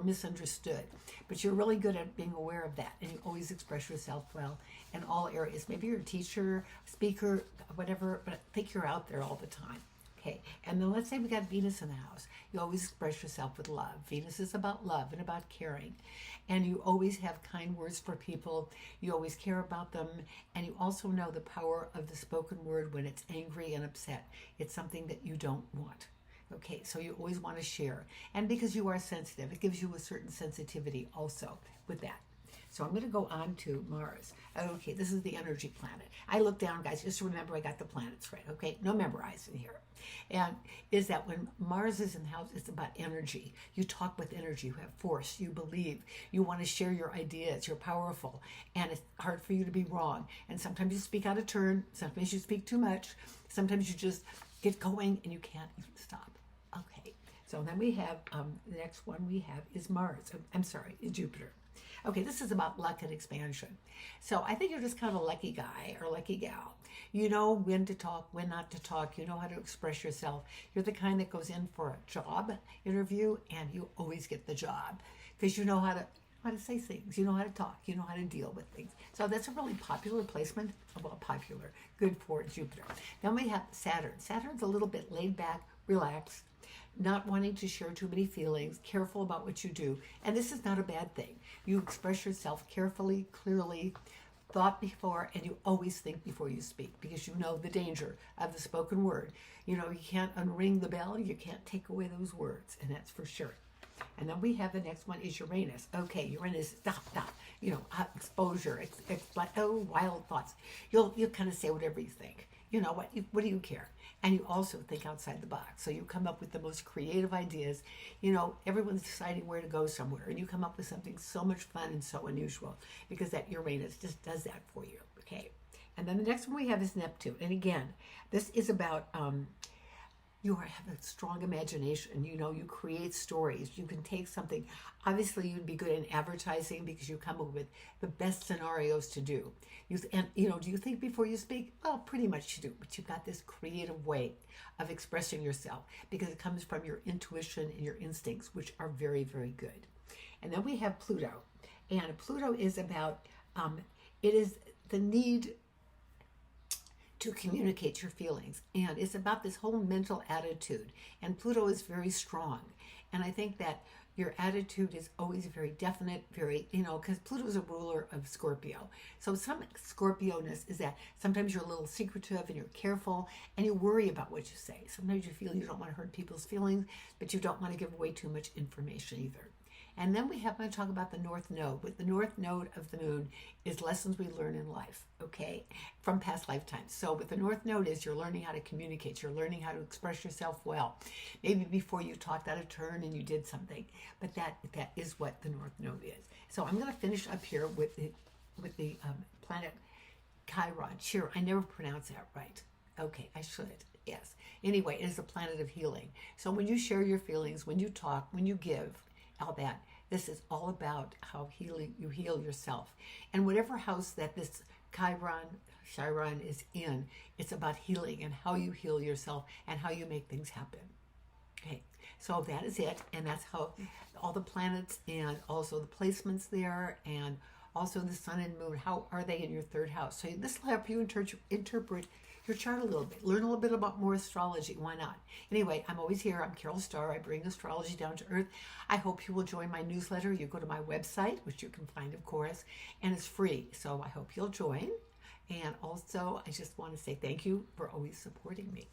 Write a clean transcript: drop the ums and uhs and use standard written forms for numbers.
misunderstood, but you're really good at being aware of that, and you always express yourself well in all areas. Maybe you're a teacher, speaker, whatever, but I think you're out there all the time. Okay, and then let's say we got Venus in the house. You always express yourself with love. Venus is about love and about caring, and you always have kind words for people. You always care about them, and you also know the power of the spoken word when it's angry and upset. It's something that you don't want. Okay, so you always want to share. And because you are sensitive, it gives you a certain sensitivity also with that. So I'm going to go on to Mars. Okay, this is the energy planet. I look down, guys, just remember I got the planets right, okay? No memorizing here. And is that when Mars is in the house, it's about energy. You talk with energy, you have force, you believe, you want to share your ideas, you're powerful, and it's hard for you to be wrong. And sometimes you speak out of turn, sometimes you speak too much, sometimes you just get going and you can't even stop. Okay, so then we have, the next one we have is Mars. I'm sorry, is Jupiter. Okay, this is about luck and expansion. So I think you're just kind of a lucky guy or lucky gal. You know when to talk, when not to talk. You know how to express yourself. You're the kind that goes in for a job interview and you always get the job because you know how to say things. You know how to talk. You know how to deal with things. So that's a really popular placement. Well, popular. Good for Jupiter. Then we have Saturn. Saturn's a little bit laid back, relaxed, not wanting to share too many feelings, careful about what you do. And this is not a bad thing. You express yourself carefully, clearly, thought before, and you always think before you speak because you know the danger of the spoken word. You know, you can't unring the bell, you can't take away those words, and that's for sure. And then we have the next one is Uranus. Okay, Uranus, stop, you know, exposure, wild thoughts. You'll kind of say whatever you think. You know, what do you care? And you also think outside the box. So you come up with the most creative ideas. You know, everyone's deciding where to go somewhere, and you come up with something so much fun and so unusual because that Uranus just does that for you, okay? And then the next one we have is Neptune. And again, this is about you have a strong imagination. You know, you create stories. You can take something. Obviously, you'd be good in advertising because you come up with the best scenarios to do. And you know, do you think before you speak? Well, pretty much you do. But you've got this creative way of expressing yourself because it comes from your intuition and your instincts, which are very, very good. And then we have Pluto. And Pluto is about, it is the need to communicate your feelings. And it's about this whole mental attitude. And Pluto is very strong. And I think that your attitude is always very definite, very, you know, because Pluto is a ruler of Scorpio. So some Scorpio-ness is that sometimes you're a little secretive and you're careful and you worry about what you say. Sometimes you feel you don't want to hurt people's feelings, but you don't want to give away too much information either. And then we have to talk about the North Node. With the North Node of the moon is lessons we learn in life, okay, from past lifetimes. So with the North Node is you're learning how to communicate. You're learning how to express yourself well. Maybe before you talked out of turn and you did something, but that is what the North Node is. So I'm going to finish up here with the planet Chiron. I never pronounce that right. Okay, I should. Yes. Anyway, it is a planet of healing. So when you share your feelings, when you talk, when you give, all that. This is all about how you heal yourself. And whatever house that this Chiron is in, it's about healing and how you heal yourself and how you make things happen. Okay, so that is it. And that's how all the planets and also the placements there and also the sun and moon, how are they in your third house? So this will help you interpret your chart a little bit, learn a little bit about more astrology. Why not? Anyway, I'm always here. I'm Carol Starr. I bring astrology down to earth. I hope you will join my newsletter. You go to my website, which you can find, of course, and it's free. So I hope you'll join. And also, I just want to say thank you for always supporting me.